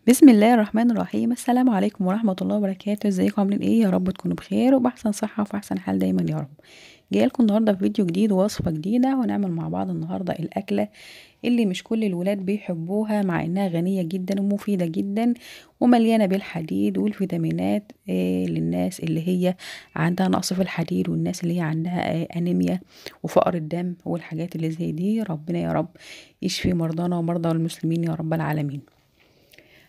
بسم الله الرحمن الرحيم. السلام عليكم ورحمة الله وبركاته. ازيكم عاملين ايه؟ يا رب تكونوا بخير وبأحسن صحة وفي أحسن حال دايما يا رب. جايه لكم النهارده في فيديو جديد ووصفة جديدة، وهنعمل مع بعض النهارده الأكلة اللي مش كل الولاد بيحبوها، مع إنها غنية جدا ومفيدة جدا ومليانة بالحديد والفيتامينات للناس اللي هي عندها نقص في الحديد، والناس اللي هي عندها أنيميا وفقر الدم والحاجات اللي زي دي. ربنا يا رب يشفي مرضانا ومرضى المسلمين يا رب العالمين.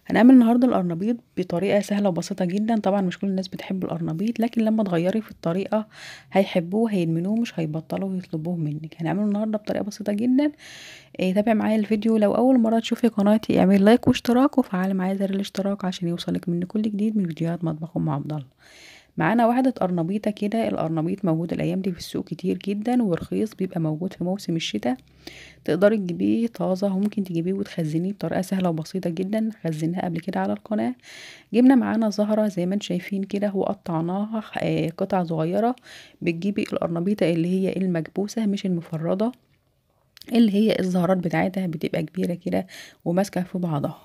هنعمل النهارده القرنبيط بطريقه سهله وبسيطه جدا. طبعا مش كل الناس بتحب القرنبيط، لكن لما تغيري في الطريقه هيحبوه، هيدمنوه، مش هيبطلوا يطلبوه منك. هنعمله النهارده بطريقه بسيطه جدا. تابع معايا الفيديو. لو اول مره تشوفي قناتي اعمل لايك واشتراك وفعل معايا زر الاشتراك عشان يوصلك من كل جديد من فيديوهات مطبخ ام عبد الله. معانا واحدة قرنبيطة كده. القرنبيط موجود الأيام دي في السوق كتير جدا ورخيص، بيبقى موجود في موسم الشتاء. تقدري تجيبيه طازة، وممكن تجيبيه وتخزنيه بطريقة سهلة وبسيطة جدا. خزنها قبل كده على القناة. جبنا معانا زهرة زي ما انتم شايفين كده، وقطعناها قطع صغيرة. بتجيبي القرنبيطة اللي هي المكبوسة مش المفردة، اللي هي الزهرات بتاعتها بتبقى كبيرة كده وماسكة في بعضها.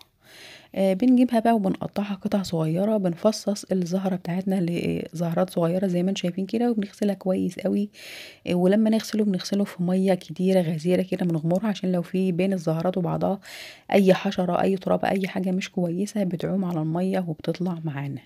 بنجيبها بقى وبنقطعها قطع صغيرة. بنفصص الزهرة بتاعتنا لزهرات صغيرة زي ما انتم شايفين كده، وبنغسلها كويس قوي. ولما نغسله بنغسله في مية كتيرة غزيرة كده بنغمرها، عشان لو في بين الزهرات وبعضها اي حشرة اي تراب اي حاجة مش كويسة بتعوم على المية وبتطلع معانا.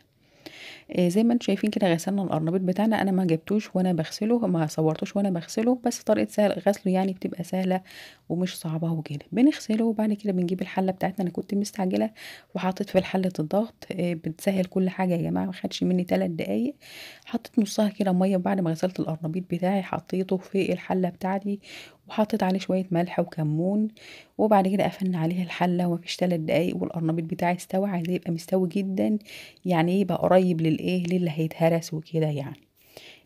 زي ما انتم شايفين كده غسلنا القرنبيط بتاعنا. انا ما جبتوش وانا بغسله، ما صورتوش وانا بغسله، بس طريقه سهل غسله يعني بتبقى سهله ومش صعبه وكده. بنغسله وبعد كده بنجيب الحله بتاعتنا. انا كنت مستعجله وحطيت في حله الضغط. بتسهل كل حاجه يا جماعه، ما خدش مني 3 دقايق. حطيت نصها كده ميه بعد ما غسلت القرنبيط بتاعي، حطيته في الحله بتاعتي وحطيت عليه شويه ملح وكمون. وبعد كده قفلنا عليه الحله، ومفيش 3 دقايق والقرنبيط بتاعي استوى. عايزاه يبقى مستوي جدا، يعني يبقى قريب للي هيتهرس وكده يعني.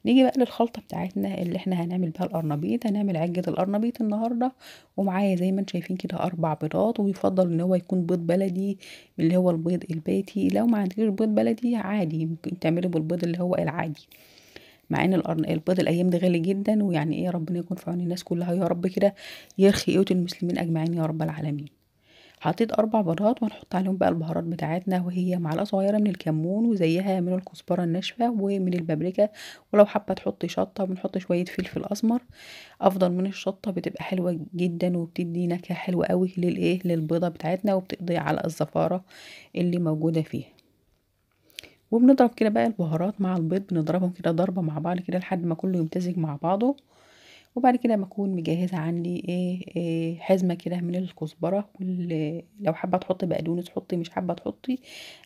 نيجي بقى للخلطة بتاعتنا اللي احنا هنعمل بها القرنبيط. هنعمل عجة القرنبيط النهاردة. ومعايا زي ما انتم شايفين كده 4 بيضات، ويفضل ان هو يكون بيض بلدي اللي هو البيض البيتي. لو ما عندكيش بيض بلدي عادي ممكن تعملي بالبيض اللي هو العادي، مع ان البيض الايام دي غالي جدا. ويعني ايه، ربنا يكون في عون الناس كلها يا رب كده، يرخي قوت المسلمين اجمعين يا رب العالمين. حطيت 4 بيضات، وهنحط عليهم بقى البهارات بتاعتنا، وهي معلقة صغيرة من الكمون، وزيها من الكزبرة الناشفة ومن البابريكا. ولو حابة تحطي شطة بنحط شوية فلفل أسمر أفضل من الشطة، بتبقى حلوة جدا وبتدي نكهة حلوة قوي للبيضة بتاعتنا، وبتقضي على الزفارة اللي موجودة فيها. وبنضرب كده بقى البهارات مع البيض، بنضربهم كده ضربة مع بعض كده لحد ما كله يمتزج مع بعضه. وبعد كده ما اكون مجهزه عندي حزمه كده من الكزبره. لو حابه تحطي بقدونس حطي، مش حابه تحطي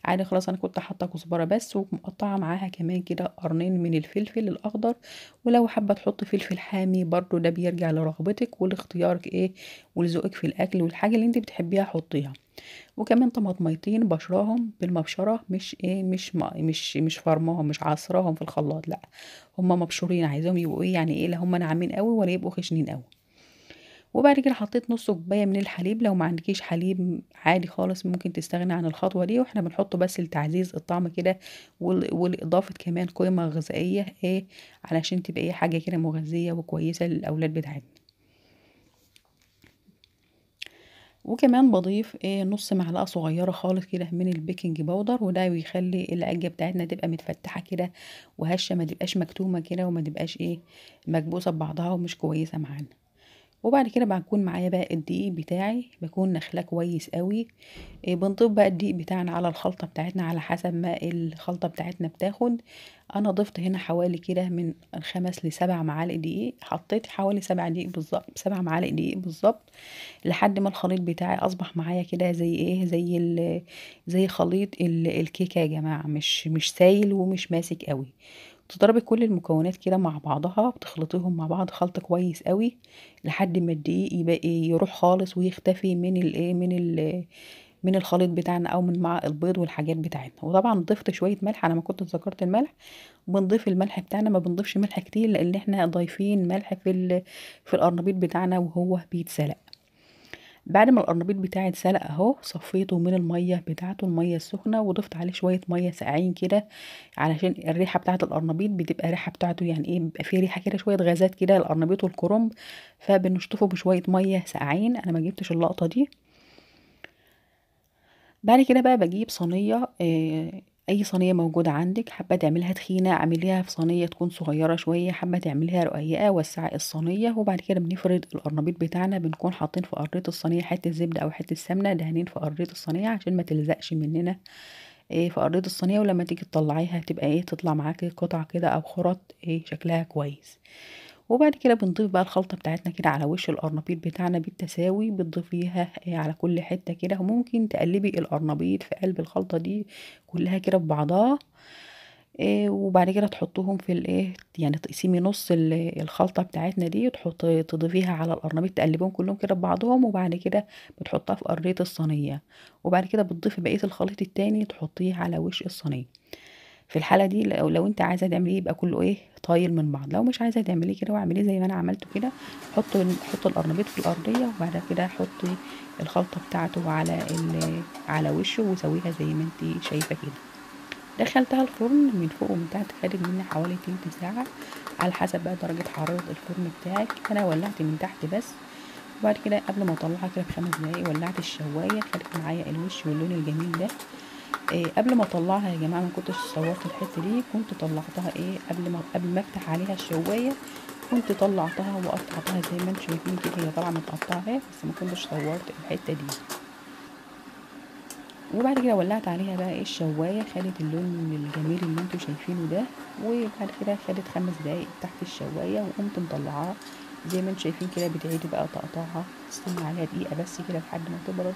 عادي خلاص. انا كنت حاطه كزبره بس، ومقطعه معاها كمان كده قرنين من الفلفل الاخضر. ولو حابه تحطي فلفل حامي برضو ده بيرجع لرغبتك ولاختيارك ولذوقك في الاكل، والحاجه اللي انت بتحبيها حطيها. وكمان طماطميتين بشراهم بالمبشره، مش فرماهم، مش عصراهم في الخلاط، لا هما مبشورين. عايزاهم يبقوا يعني لا هما ناعمين قوي ولا يبقوا خشنين قوي. وبعد كده حطيت نص كوبايه من الحليب. لو ما عندكيش حليب عادي خالص ممكن تستغني عن الخطوه دي، واحنا بنحطه بس لتعزيز الطعم كده ولاضافه كمان قيمه غذائيه علشان تبقى حاجه كده مغذيه وكويسه للاولاد بتاعتنا. وكمان بضيف نص معلقة صغيرة خالص كده من البيكنج باودر، وده بيخلي العجة بتاعتنا تبقى متفتحة كده وهشة، ما تبقاش مكتومة كده، وما تبقاش مكبوسة ببعضها ومش كويسة معانا. وبعد كده بكون معايا بقى الدقيق بتاعي، بكون نخلاه كويس قوي. بنضيف بقى الدقيق بتاعنا على الخلطة بتاعتنا على حسب ما الخلطة بتاعتنا بتاخد. انا ضفت هنا حوالي كده من 5 ل7 معالق دقيق. حطيت حوالي 7 دقيق بالظبط، 7 معالق دقيق بالظبط، لحد ما الخليط بتاعي اصبح معايا كده زي زي خليط الكيكة يا جماعة، مش سايل ومش ماسك قوي. تضربي كل المكونات كده مع بعضها، بتخلطيهم مع بعض خلط كويس قوي لحد ما الدقيق يبقى يروح خالص ويختفي من الخليط بتاعنا او من مع البيض والحاجات بتاعتنا. وطبعا ضفت شويه ملح، انا ما كنت ذكرت الملح. بنضيف الملح بتاعنا، ما بنضيفش ملح كتير لان احنا ضايفين ملح في القرنبيط بتاعنا وهو بيتسلق. بعد ما القرنبيط بتاعي اتسلق اهو، صفيته من الميه بتاعته الميه السخنه، وضفت عليه شويه ميه ساقعين كده علشان الريحه بتاعه القرنبيط بتبقى ريحه بتاعته يعني بيبقى فيه ريحه كده شويه غازات كده القرنبيط والكرنب. فبنشطفه بشويه ميه ساقعين. انا ما جبتش اللقطه دي. بعد كده بقى باجيب صينية، أي صينية موجودة عندِك، حابة تعمليها تخينة اعمليها في صينية تكون صغيرة شوية، حابة تعمليها رقيقة وسّعي الصينية، وبعد كده بنفرد القرنبيط بتاعنا، بنكون حاطين في قرية الصينية حتة زبدة أو حتة سمنة دهنين في قرية الصينية عشان ما تلزقش مننا في قرية الصينية، ولمّا تيجي تطلعيها تبقى تطلع معاكِ قطع كده أو خُرَط شكلها كويس. وبعد كده بنضيف بقى الخلطة بتاعتنا كده على وش القرنبيط بتاعنا بالتساوي، بتضيفيها على كل حتة كده، وممكن تقلبي القرنبيط في قلب الخلطة دي كلها كده ببعضها، وبعد كده تحطّوهم في يعني تقسمي نُص الخلطة بتاعتنا دي تضيفيها على القرنبيط تقلّبيهم كلّهم كده ببعضهم، وبعد كده بتحطّها في قرية الصينية، وبعد كده بتضيفي بقية الخليط التاني تحطّيه على وش الصينية. في الحالة دي لو أنتِ عايزة تعمليه يبقى كلّه طاير من بعض، لو مش عايزة تعمليه كده واعمليه زي ما أنا عملته كده، حطّي القرنبيط في الأرضية، وبعد كده حطّي الخلطة بتاعته على وشه وسويها زي ما أنتِ شايفة كده. دخّلتها الفرن من فوق ومن تحت، خدت مني حوالي تِلت ساعة، على حسب بقى درجة حرارة الفرن بتاعِك، أنا ولّعت من تحت بس، وبعد كده قبل ما أطلّعها كده ب5 دقايق ولّعت الشواية، خدت معايا الوش واللون الجميل ده. قبل ما أطلّعها يا جماعة ما كنتش صوّرت الحتّة دي، كنت طلّعتها قبل ما أفتح عليها الشواية، كنت طلّعتها وقطّعتها زي ما أنتم شايفين كده، هي طالعة متقطّعة أهي، بس ما كنتش صوّرت الحتّة دي. وبعد كده ولّعت عليها بقى الشواية، خدت اللون الجميل اللي أنتم شايفينه ده، وبعد كده خدت 5 دقايق تحت الشواية، وقُمت مطلّعاها زي ما أنتم شايفين كده، بتعيدي بقى تقطيعها، تستني عليها دقيقة بس كده لحد ما تبرد،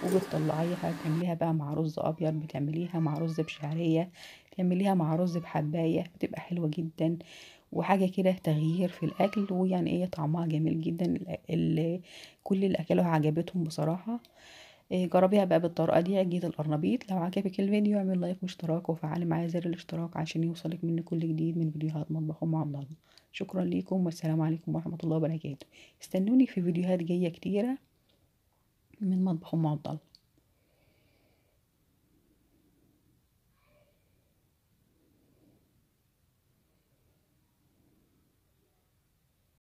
وبتطلّعيها تعمليها بقى مع رز أبيض، بتعمليها مع رز بشعرية، تعمليها مع رز بحبّاية، بتبقى حلوة جدًا، وحاجة كده تغيير في الأكل، ويعني طعمها جميل جدًا، كل اللي أكلوها عجبتهم بصراحة. جرّبيها بقى بالطريقة دي عجينة القرنبيط. لو عجبِك الفيديو اعملي لايك واشتراك وفعّلي معايا زر الاشتراك عشان يوصلِك منّي كل جديد من فيديوهات مطبخ أم عبد الله. شكرًا ليكم والسلام عليكم ورحمة الله وبركاته. استنوني في فيديوهات جاية كتيرة من مطبخ أم عبد الله.